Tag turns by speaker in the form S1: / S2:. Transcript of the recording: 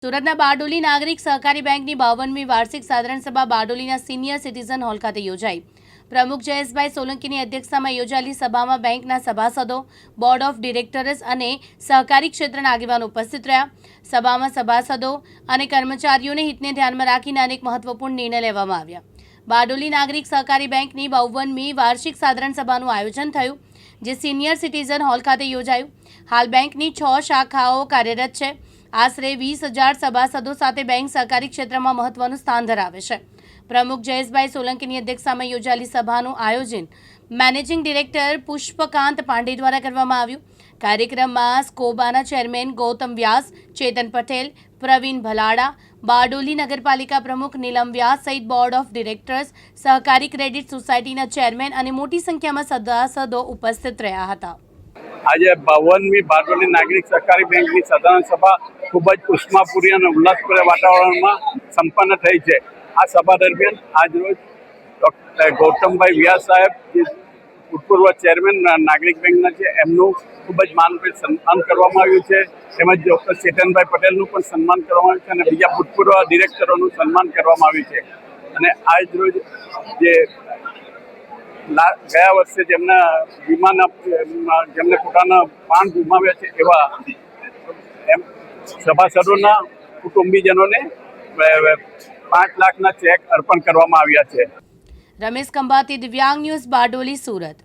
S1: સુરતના બારડોલી નાગરિક સહકારી બેંકની 52મી વાર્ષિક સાધારણ સભા બારડોલીના સિનિયર સિટીઝન હોલ ખાતે યોજાઈ। પ્રમુખ જયેશભાઈ સોલંકીની અધ્યક્ષતામાં યોજાયેલી સભામાં બેંકના સભાસદો, બોર્ડ ઓફ ડિરેક્ટર્સ અને સહકારી ક્ષેત્રના આગેવાનો ઉપસ્થિત રહ્યા। સભામાં સભાસદો અને કર્મચારીઓને હિતને ધ્યાનમાં રાખીને અનેક મહત્વપૂર્ણ નિર્ણય લેવામાં આવ્યા। બારડોલી નાગરિક સહકારી બેંકની 52મી વાર્ષિક સાધારણ સભાનું આયોજન થયું, જે સિનિયર સિટીઝન હોલ ખાતે યોજાયું। હાલ બેંકની 6 શાખાઓ કાર્યરત છે। આશરે 20,000 સભાસદો સાથે બેંક સહકારી ક્ષેત્રમાં મહત્વનું સ્થાન ધરાવે છે। પ્રમુખ જયેશભાઈ સોલંકીની અધ્યક્ષતામાં યોજાયેલી સભાનું આયોજન મેનેજિંગ ડિરેક્ટર પુષ્પકાંત પાંડે દ્વારા કરવામાં આવ્યું। કાર્યક્રમમાં સ્કોબાના ચેરમેન ગૌતમ વ્યાસ, ચેતન પટેલ, પ્રવીણ ભલાડા, બારડોલી નગરપાલિકા પ્રમુખ નીલમ વ્યાસ સહિત બોર્ડ ઓફ ડિરેક્ટર્સ, સહકારી ક્રેડિટ સોસાયટીના ચેરમેન અને મોટી સંખ્યામાં સભાસદો ઉપસ્થિત રહ્યા હતા।
S2: આજે 52મી બારડોલી નાગરિક સહકારી બેંકની સાધારણ સભા ખૂબ જ ઉષ્માપૂર્ણ અને ઉલ્લાસભર્યા વાતાવરણમાં સંપન્ન થઈ છે। આ સભા દરમિયાન આજરોજ ડૉક્ટર ગૌતમભાઈ વ્યાસ સાહેબ, જે ભૂતપૂર્વ ચેરમેન નાગરિક બેંકના છે, એમનું ખૂબ જ માનભેર સન્માન કરવામાં આવ્યું છે। તેમજ ડૉક્ટર ચેતનભાઈ પટેલનું પણ સન્માન કરવામાં આવ્યું છે અને બીજા ભૂતપૂર્વ ડિરેક્ટરોનું સન્માન કરવામાં આવ્યું છે। અને આજરોજ જે ગયા વર્ષે જેમના જેમને પોતાના પ્રાણ ગુમાવ્યા છે એવા એમ સભાસદોના કુટુંબીજનોને 5 લાખના ચેક અર્પણ કરવામાં આવ્યા છે।
S1: રમેશ કંભાતી, દિવ્યાંગ ન્યૂઝ, બારડોલી, સુરત।